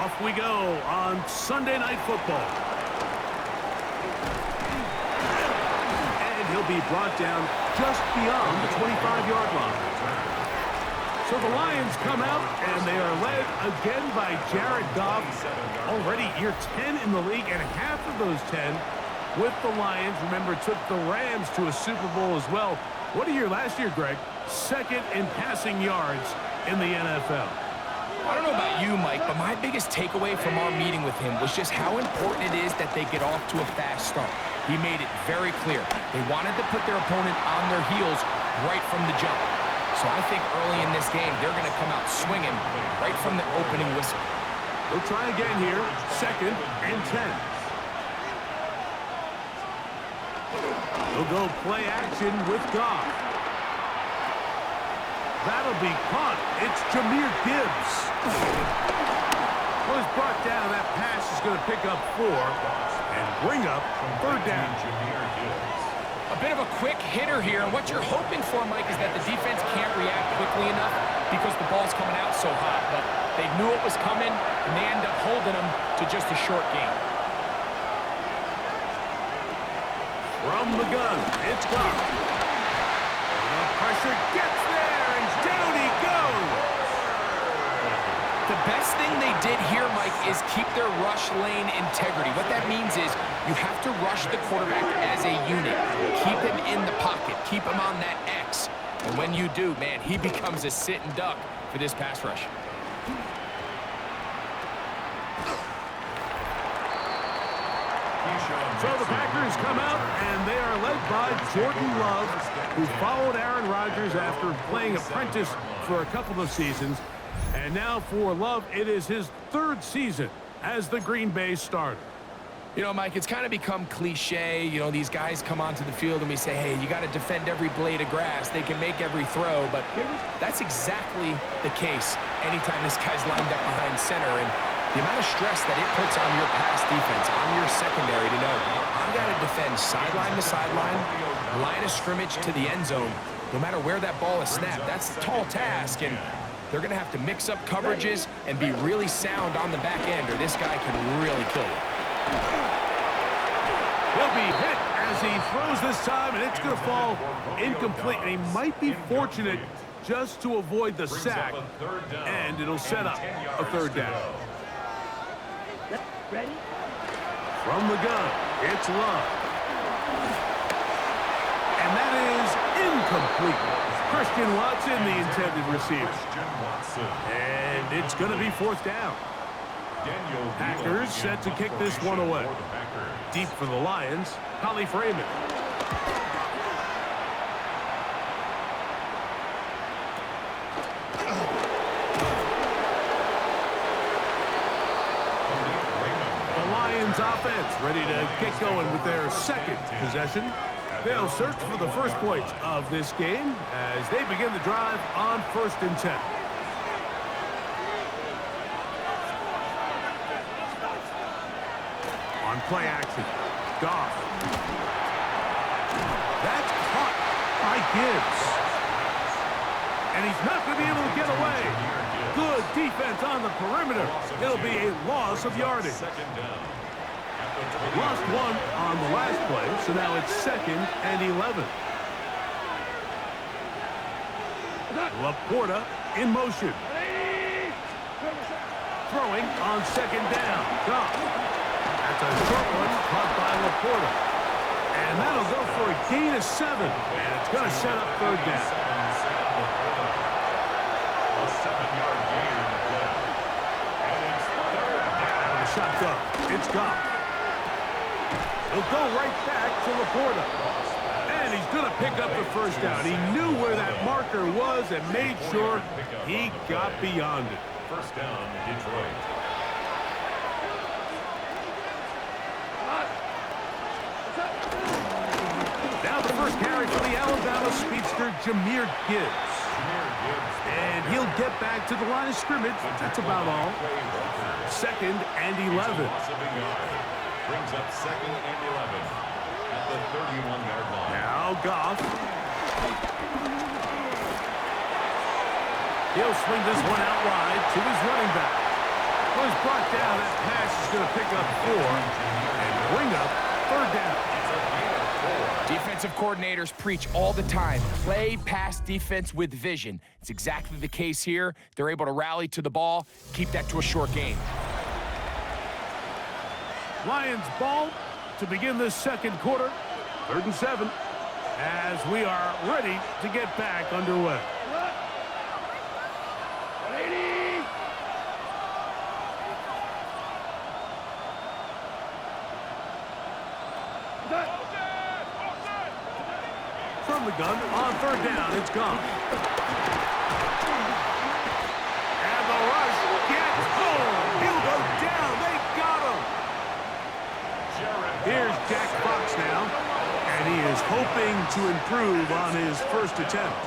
Off we go on Sunday Night Football. And he'll be brought down just beyond the 25-yard line. So the Lions come out, and they are led again by Jared Goff. Already year 10 in the league, and half of those 10 with the Lions. Remember, took the Rams to a Super Bowl as well. What a year last year, Greg. Second in passing yards in the NFL. I don't know about you, Mike, but my biggest takeaway from our meeting with him was just how important it is that they get off to a fast start. He made it very clear. They wanted to put their opponent on their heels right from the jump. So I think early in this game, they're going to come out swinging right from the opening whistle. They'll try again here. 2nd and 10. They'll go play action with Goff. That'll be caught. It's Jahmyr Gibbs. Was brought down. That pass is going to pick up 4 and bring up 3rd down. A bit of a quick hitter here, and what you're hoping for, Mike, is that the defense can't react quickly enough because the ball's coming out so hot. But they knew it was coming, and they end up holding them to just a short gain. From the gun, it's Goff. The pressure gets there, and down he goes. The best thing they did here, Mike, is keep their rush lane integrity. What that means is you have to rush the quarterback as a unit. Keep him in the pocket. Keep him on that X. And when you do, man, he becomes a sitting duck for this pass rush. So the Packers come out, and they are led by Jordan Love, who followed Aaron Rodgers after playing apprentice for a couple of seasons. And now for Love, it is his 3rd season as the Green Bay starter. You know, Mike, it's kind of become cliche. You know, these guys come onto the field and we say, hey, you got to defend every blade of grass. They can make every throw, but that's exactly the case anytime this guy's lined up behind center. And the amount of stress that it puts on your pass defense, on your secondary to know, I've got to defend sideline to sideline, line of scrimmage to the end zone, no matter where that ball is snapped. That's a tall task, and they're going to have to mix up coverages and be really sound on the back end, or this guy can really kill you. He'll be hit as he throws this time, and it's going to fall incomplete. And he might be fortunate just to avoid the sack, and it'll set up a 3rd down. Ready? From the gun, it's Love. And that is incomplete. Christian Watson, the intended receiver. And it's going to be 4th down. Packers set to kick this one away. Deep for the Lions, Holly Freeman. Offense ready to get going with their 2nd possession. They'll search for the first points of this game as they begin the drive on 1st and 10. On play action, Goff. That's caught by Gibbs. And he's not going to be able to get away. Good defense on the perimeter. It'll be a loss of yardage. Lost 1 on the last play, so now it's 2nd and 11. Laporta in motion. Throwing on 2nd down. Goff. That's a short one caught by Laporta. And that'll go for a gain of 7. And it's going to set up 3rd down. A 7-yard gain on the play. And it's 3rd down. The shotgun. It's Goff. He'll go right back to Laporta. And he's going to pick up the 1st down. He knew where that marker was and made sure he got beyond it. 1st down, Detroit. Now the first carry for the Alabama speedster, Jahmyr Gibbs. And he'll get back to the line of scrimmage. That's about all. 2nd and 11. Brings up 2nd and 11 at the 31-yard line. Now Goff. He'll swing this one out wide to his running back. Was brought down. That pass is going to pick up 4 and bring up 3rd down. Defensive coordinators preach all the time, play pass defense with vision. It's exactly the case here. They're able to rally to the ball, keep that to a short game. Lions ball to begin this 2nd quarter. 3rd and 7 as we are ready to get back underway. From the gun on 3rd down, it's gone. And the rush gets home. He'll go down. They got him. Here's Jack Fox now, and he is hoping to improve on his first attempt.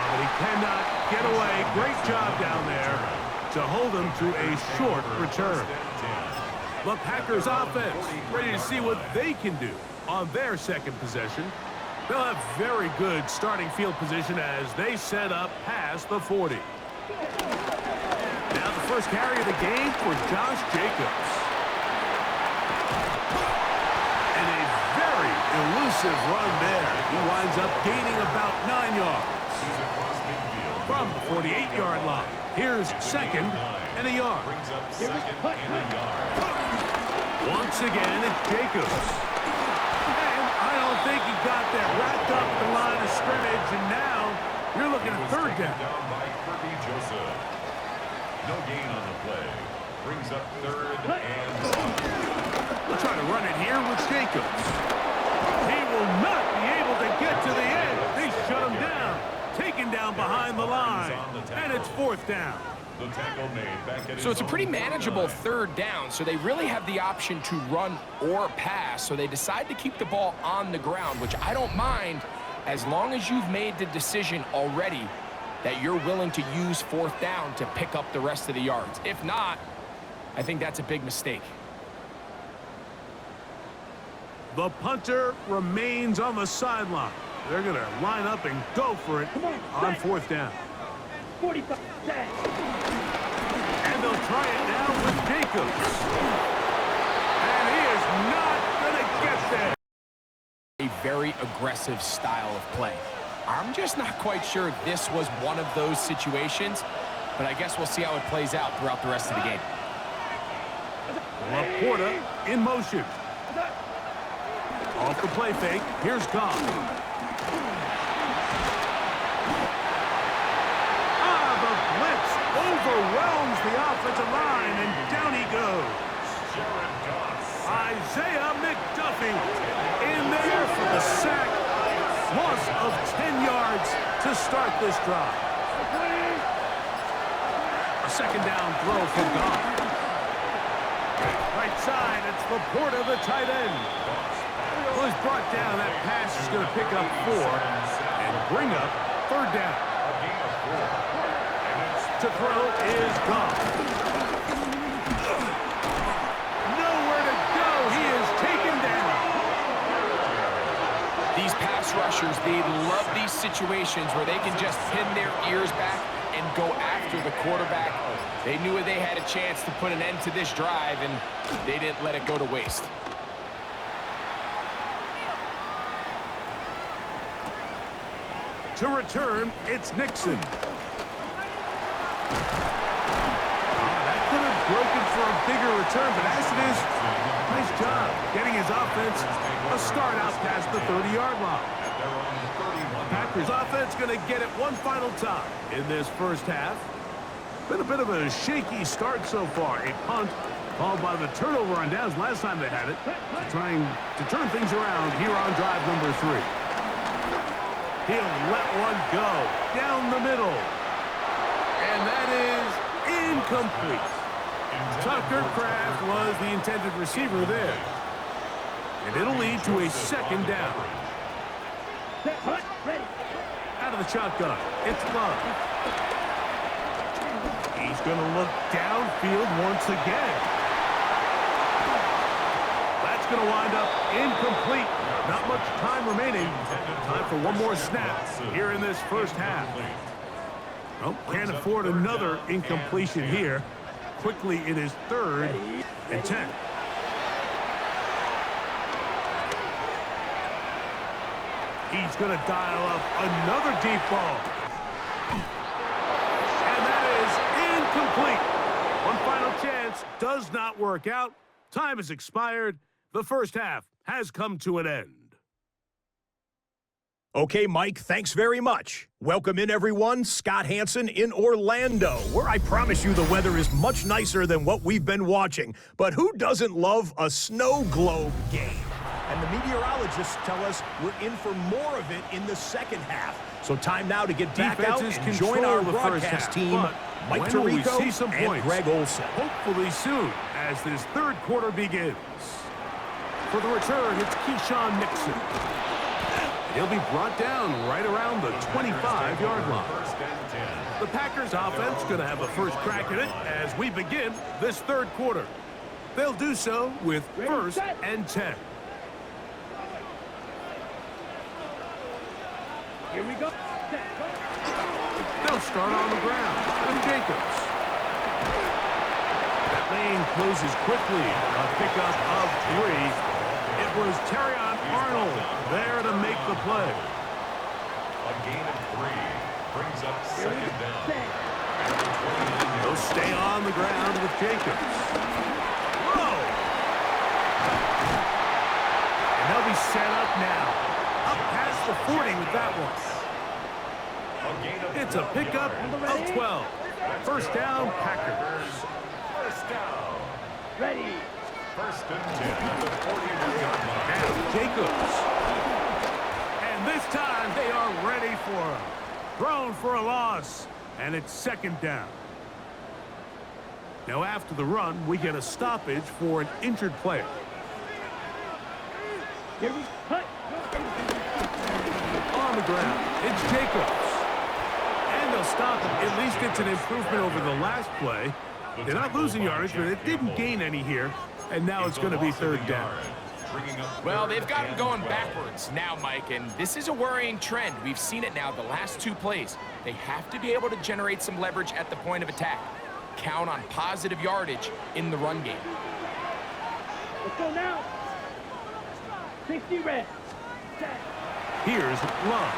But he cannot get away. Great job down there to hold him to a short return. The Packers offense ready to see what they can do on their 2nd possession. They'll have very good starting field position as they set up past the 40. Now the first carry of the game for Josh Jacobs. And a very elusive run there. He winds up gaining about 9 yards. From the 48-yard line. Here's 2nd and a yard. Once again, it's Jacobs. And I don't think he got that wrapped up the line of scrimmage, and now you're looking at 3rd down. No gain on the play. Brings up 3rd and 1. We'll try to run it here with Jacobs. He will not be able to get to the end. They shut him down. Taken down behind the line, and it's 4th down. So it's a pretty manageable 3rd down, so they really have the option to run or pass, so they decide to keep the ball on the ground, which I don't mind as long as you've made the decision already that you're willing to use 4th down to pick up the rest of the yards. If not, I think that's a big mistake. The punter remains on the sideline. They're going to line up and go for it on 4th down. 45. And they'll try it now with Jacobs. And he is not going to get there. A very aggressive style of play. I'm just not quite sure if this was one of those situations, but I guess we'll see how it plays out throughout the rest of the game. Laporta in motion. Off the play fake. Here's Goff. Overwhelms the offensive line, and down he goes. Isaiah McDuffie in there for the sack. Loss of 10 yards to start this drive. A 2nd down throw for Goff. Right side, it's Laporta, the tight end. Well, he's brought down. That pass is going to pick up 4 and bring up 3rd down. To throw is Goff. Nowhere to go. He is taken down. These pass rushers, they love these situations where they can just pin their ears back and go after the quarterback. They knew they had a chance to put an end to this drive, and they didn't let it go to waste. To return, it's Nixon. Broken for a bigger return, but as it is, nice job getting his offense a start out past the 30-yard line. Packers offense going to get it one final time in this first half. Been a bit of a shaky start so far. A punt called by the turnover on downs last time they had it. Trying to turn things around here on drive number 3. He'll let one go down the middle. And that is incomplete. Tucker Kraft was the intended receiver there. And it'll lead to a 2nd down. Out of the shotgun, it's Love. He's going to look downfield once again. That's going to wind up incomplete. Not much time remaining. Time for one more snap here in this first half. Well, can't afford another incompletion here. Quickly, it is 3rd and 10. He's going to dial up another deep ball. And that is incomplete. One final chance does not work out. Time has expired. The first half has come to an end. Okay, Mike, thanks very much. Welcome in, everyone. Scott Hansen in Orlando, where I promise you the weather is much nicer than what we've been watching. But who doesn't love a snow globe game? And the meteorologists tell us we're in for more of it in the second half. So time now to get back out and join our broadcast team, Mike Tirico and Greg Olson. Hopefully soon, as this third quarter begins. For the return, it's Keyshawn Nixon. He'll be brought down right around the 25-yard line. The Packers offense going to have a first crack at it as we begin this third quarter. They'll do so with 1st and 10. Here we go. They'll start on the ground with Jacobs. That lane closes quickly. A pickup of 3. It was Terrion Arnold there to make the play. A gain of 3 brings up 2nd down. They'll stay on the ground with Jacobs. Whoa! And they'll be set up now. Up past the 40 with that one. It's a pickup of 12. First down, Packers. First down. Ready. 1st and 10 at the 41-yard line. Now Jacobs. And this time they are ready for him. Thrown for a loss. And it's 2nd down. Now after the run, we get a stoppage for an injured player. Here we go. On the ground, it's Jacobs. And they'll stop him. At least it's an improvement over the last play. They're not losing yardage, but it didn't gain any here. And now it's going to be 3rd down. Well, they've got him going backwards now, Mike, and this is a worrying trend. We've seen it now the last 2 plays. They have to be able to generate some leverage at the point of attack. Count on positive yardage in the run game. Let's go now. 60 red. Set. Here's Love.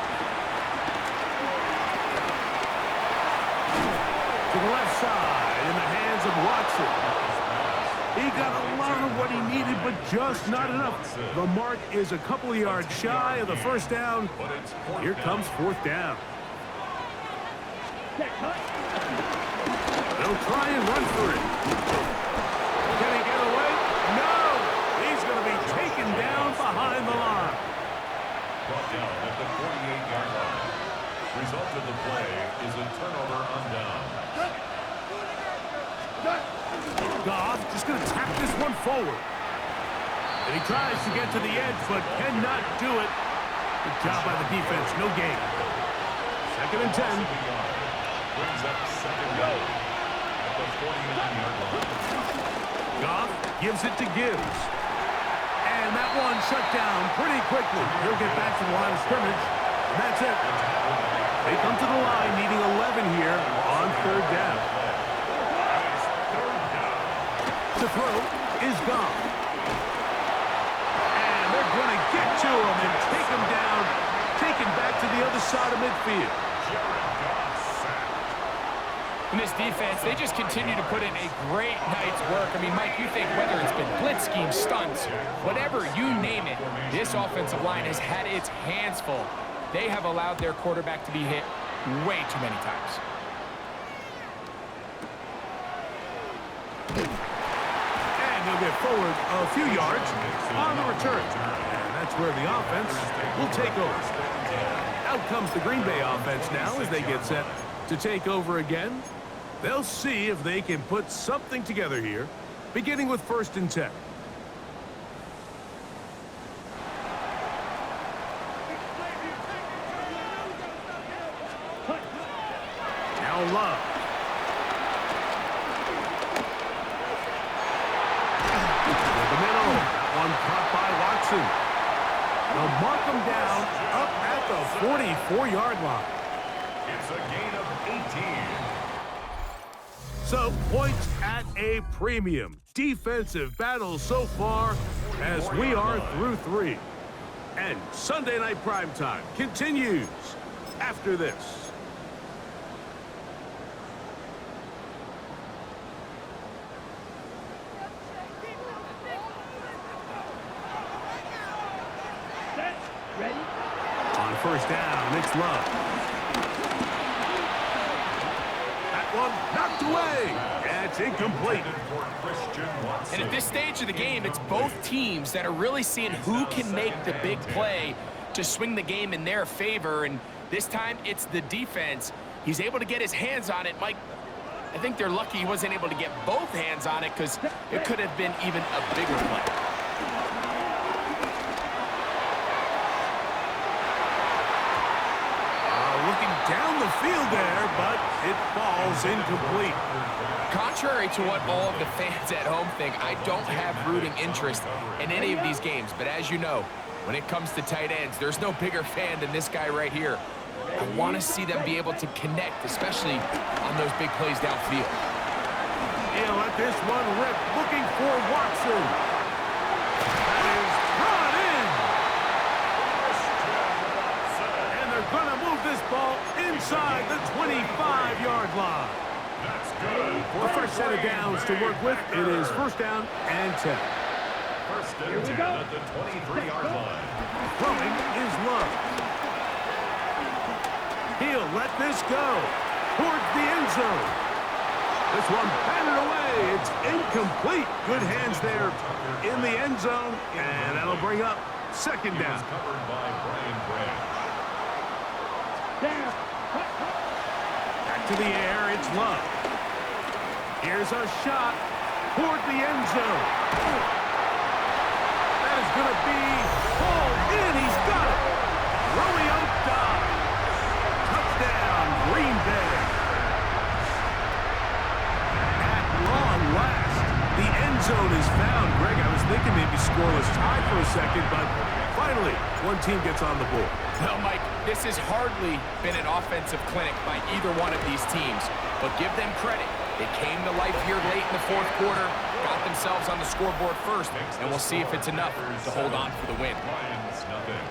To the left side in the hands of Watson. He got a lot of what he needed, but just not enough. The mark is a couple of yards shy of the first down. Here comes 4th down. They'll try and run for it. Can he get away? No! He's going to be taken down behind the line. Brought down at the 48-yard line. Result of the play is a turnover on down. Goff just going to tap this one forward. And he tries to get to the edge, but cannot do it. Good job by the defense. No gain. 2nd and 10. Brings up 2nd down at the 49-yard line. Goff gives it to Gibbs. And that one shut down pretty quickly. He'll get back to the line of scrimmage. And that's it. They come to the line needing 11 here on 3rd down. The throw is gone. And they're going to get to him and take him down, taken back to the other side of midfield. In this defense, they just continue to put in a great night's work. I mean, Mike, you think whether it's been blitz scheme, stunts, whatever you name it, this offensive line has had its hands full. They have allowed their quarterback to be hit way too many times. And he'll get forward a few yards on the return. And that's where the offense will take over. Out comes the Green Bay offense now as they get set to take over again. They'll see if they can put something together here, beginning with 1st and 10. Now Love. The middle. That one caught Watson. They'll mark him down up at the 44-yard line. It's a gain of 18. So, points at a premium. Defensive battle so far as we are through 3. And Sunday Night Primetime continues after this. Set. Ready. On first down, it's Love. That one knocked away. That's incomplete. And at this stage of the game, it's both teams that are really seeing who can make the big play to swing the game in their favor. And this time, it's the defense. He's able to get his hands on it. Mike, I think they're lucky he wasn't able to get both hands on it because it could have been even a bigger play. Looking down the field there, but it falls incomplete. Contrary to what all of the fans at home think, I don't have rooting interest in any of these games. But as you know, when it comes to tight ends, there's no bigger fan than this guy right here. I want to see them be able to connect, especially on those big plays downfield. He'll let this one rip, looking for Watson. That is brought in. And they're going to move this ball inside the 25-yard line. That's good. The first set of downs to work with, it is first down and 10. First and 10 at the 23-yard line. Throwing is Love. He'll let this go towards the end zone. This one batted away. It's incomplete. Good hands there in the end zone, and that'll bring up second down. Covered by Brian Branch. Down. Back to the air, it's Love. Here's a shot toward the end zone. That is going to be hauled in. He's got it. Romeo Dobbs. Touchdown, Green Bay. At long last, the end zone is found. Greg, I was thinking maybe scoreless tie for a second, but finally, one team gets on the board. Well, Mike, this has hardly been an offensive clinic by either one of these teams, but give them credit. They came to life here late in the fourth quarter, got themselves on the scoreboard first, and we'll see if it's enough to hold on for the win. Lions nothing.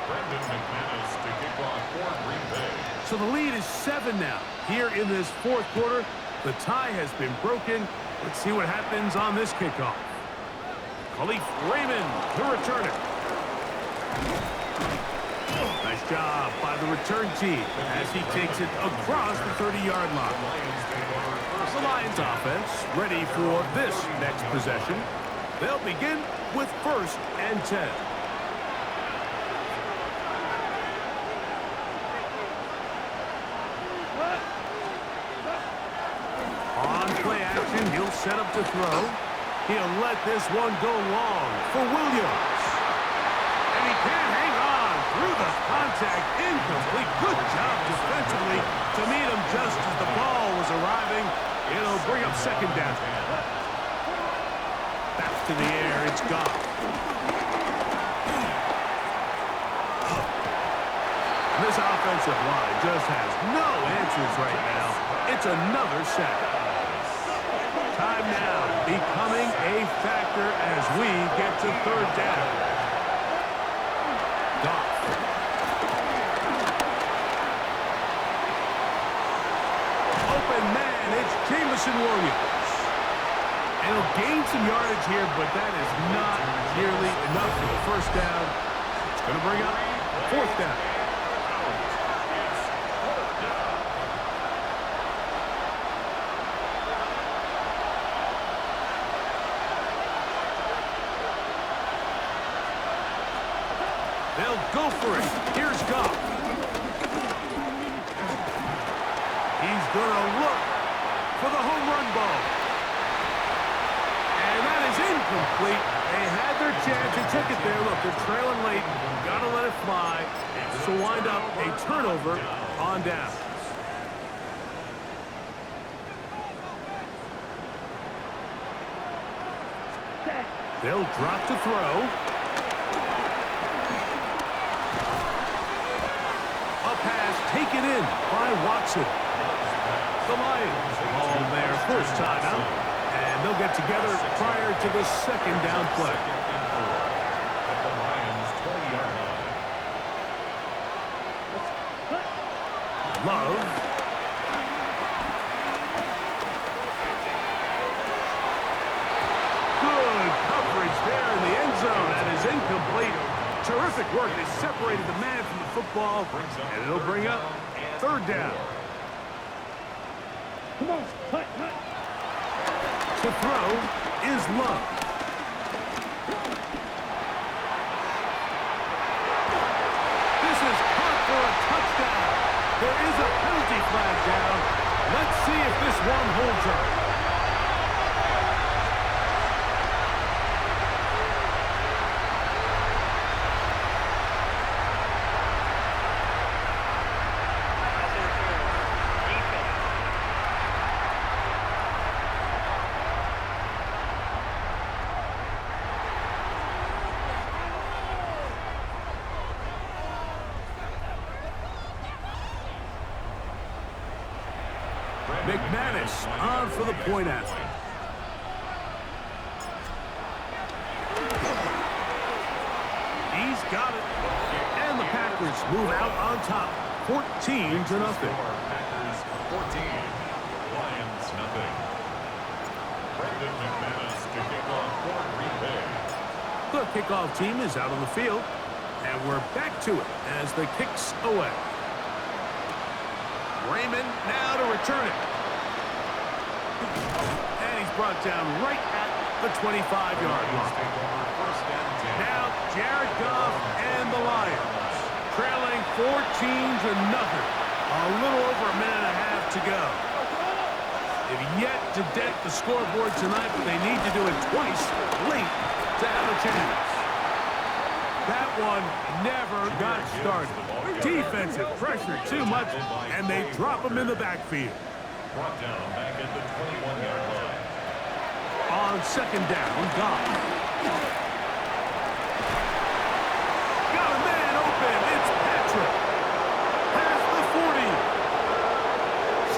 Brendan McManus to kick off for Green Bay. So the lead is 7 now. Here in this fourth quarter, the tie has been broken. Let's see what happens on this kickoff. Khalif Raymond to return it. Nice job by the return team as he takes it across the 30-yard line. The Lions offense ready for this next possession. They'll begin with first and 10. On play action, he'll set up to throw. He'll let this one go long for Williams. And he can't hang on through the contact. Incomplete. Good job defensively to meet him just as the ball was arriving. It'll bring up second down. Back to the air. It's Goff. This offensive line just has no answers right now. It's another sack. Time now becoming a factor as we get to third down. Goff. Open man, it's Jameson Williams. And he'll gain some yardage here, but that is not nearly enough for the first down. It's going to bring up fourth down. They'll go for it. Here's Goff. He's going to look for the home run ball. And that is incomplete. They had their chance. They took it there. Look, they're trailing late. Got to let it fly. This will wind up a turnover on down. They'll drop to throw. A pass taken in by Watson. The Lions call their first timeout, and they'll get together prior to the second down play. At the Lions' 20-yard line. Love. Good coverage there in the end zone. That is incomplete. Terrific work. They separated the man from the football, and it'll bring up third down. Come on, hut, hut. To throw is Love. This is caught for a touchdown. There is a penalty flag down. Let's see if this one holds up. McManus on for the point after. He's got it. And the Packers move out on top, 14-0. Packers 14, Lions nothing. Brandon McManus to kick off for Green Bay. The kickoff team is out on the field, and we're back to it as the kick's away. Raymond now to return it. And he's brought down right at the 25-yard line. Now Jared Goff and the Lions trailing 14-0. A little over a minute and a half to go. They've yet to dent the scoreboard tonight, but they need to do it twice late to have a chance. That one never got started. Defensive pressure too much, and they drop him in the backfield. Brought down back at the 21-yard line. On second down, Goff. Got a man open. It's Patrick. Past the 40.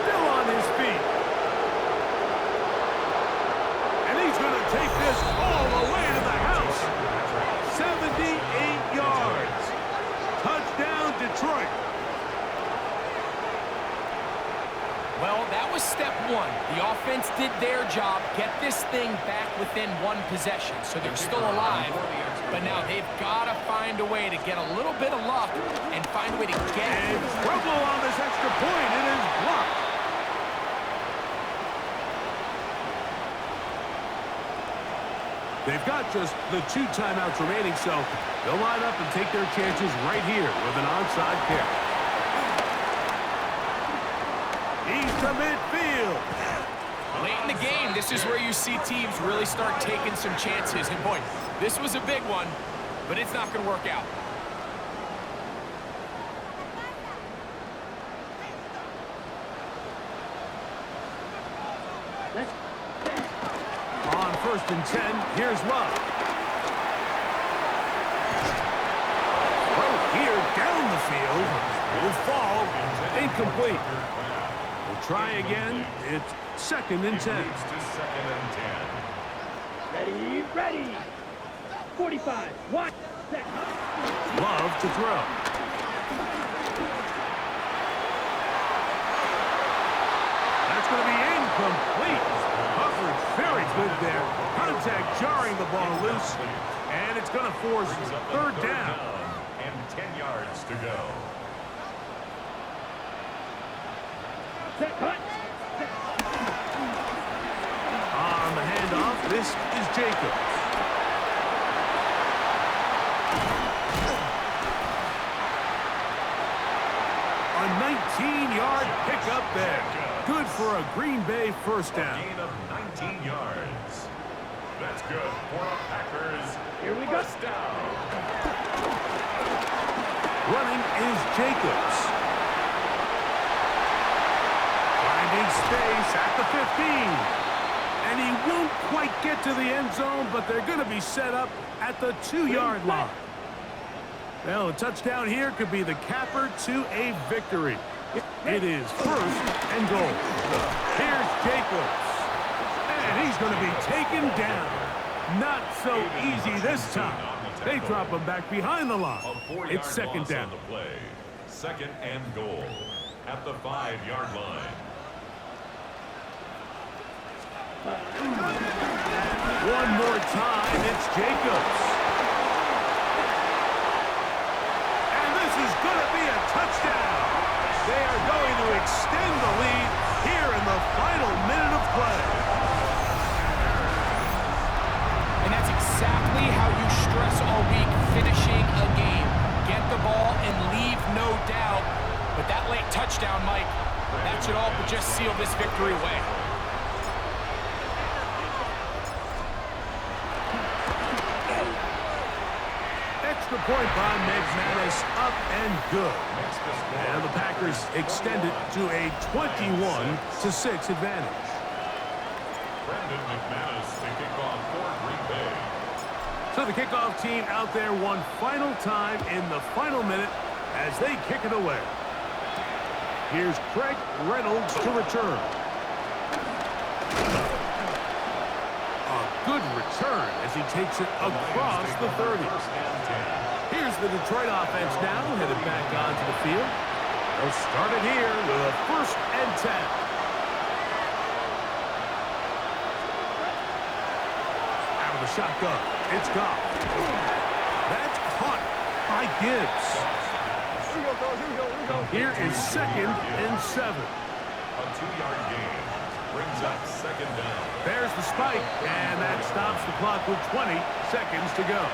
Still on his feet. And he's going to take this all the way to the house. 78 yards. Touchdown, Detroit. Well, that was step one. The offense did their job, get this thing back within one possession, so they're still alive. But now they've got to find a way to get a little bit of luck and find a way to get And trouble on this extra point. It is blocked. They've got just the 2 timeouts remaining, so they'll line up and take their chances right here with an onside kick. He's to midfield. late in the game. This is where you see teams really start taking some chances. And boy, this was a big one, but it's not going to work out. On 1st and 10, here's Love. Right here, down the field, will fall, incomplete. We'll try again. It's 2nd and 10. Ready, ready. 45. Watch. Love to throw. That's going to be incomplete. Coverage very good there. Contact jarring the ball loose. And it's going to force 3rd down. And 10 yards to go. Set, cut. On the handoff, this is Jacobs. A 19-yard pickup there. Good for a Green Bay first down. Gain of 19 yards. That's good for the Packers. Here we go. First down. Running is Jacobs. Finding space at the 15. And he won't quite get to the end zone, but they're going to be set up at the 2-yard line. Well, a touchdown here could be the capper to a victory. It is 1st and goal. Here's Jacobs. And he's going to be taken down. Not so easy this time. They drop him back behind the line. It's 2nd down. 2nd and goal at the 5-yard line. One more time, it's Jacobs. And this is going to be a touchdown. They are going to extend the lead here in the final minute of play. And that's exactly how you stress all week finishing a game. Get the ball and leave no doubt. But that late touchdown, Mike, that should all but just seal this victory away. Extra point by McManus, up and good. And the Packers extend it to a 21-6 advantage. Brandon McManus to kick off for Green Bay. So the kickoff team out there one final time in the final minute as they kick it away. Here's Craig Reynolds to return. A good return as he takes it across the 30. Here's the Detroit offense now, headed back onto the field. They'll start it here with a 1st and 10. Out of the shotgun, it's Goff. That's caught by Gibbs. Here is 2nd and 7. A 2-yard gain brings up 2nd down. There's the spike, and that stops the clock with 20 seconds to go.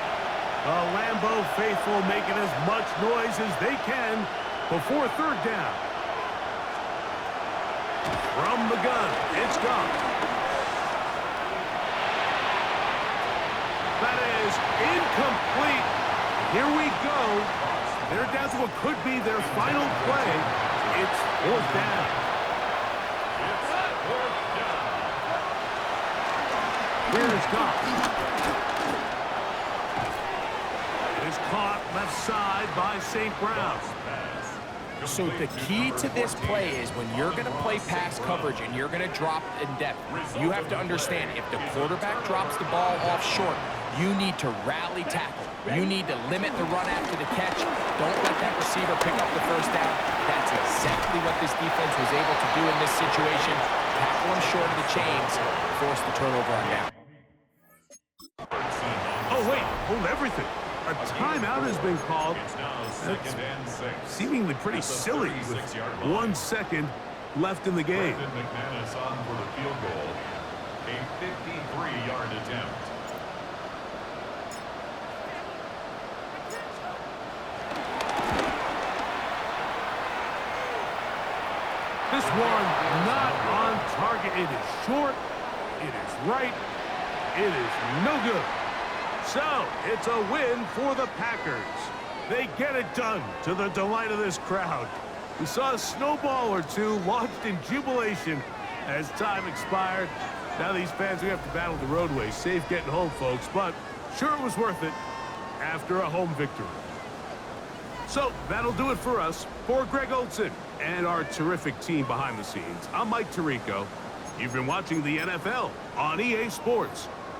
The Lambeau faithful making as much noise as they can before 3rd down. From the gun, it's gone. That is incomplete. Here we go. They're down to what could be their final play. It's 4th down. Here's Goff. It is caught left side by St. Brown. So the key to this play is when you're going to play pass coverage and you're going to drop in depth, you have to understand if the quarterback drops the ball off short, you need to rally tackle. You need to limit the run after the catch. Don't let that receiver pick up the 1st down. That's exactly what this defense was able to do in this situation. Tackle him short of the chains, force the turnover on down. Oh, wait, hold everything. A timeout has been called. That's seemingly pretty silly with 1 second left in the game. Brandon McManus on for the field goal. A 53-yard attempt. This one not on target. It is short. It is right. It is no good. So, it's a win for the Packers. They get it done to the delight of this crowd. We saw a snowball or two launched in jubilation as time expired. Now these fans, we have to battle the roadway. Safe getting home, folks, but sure it was worth it after a home victory. So, that'll do it for us. For Greg Olson and our terrific team behind the scenes, I'm Mike Tirico. You've been watching the NFL on EA Sports.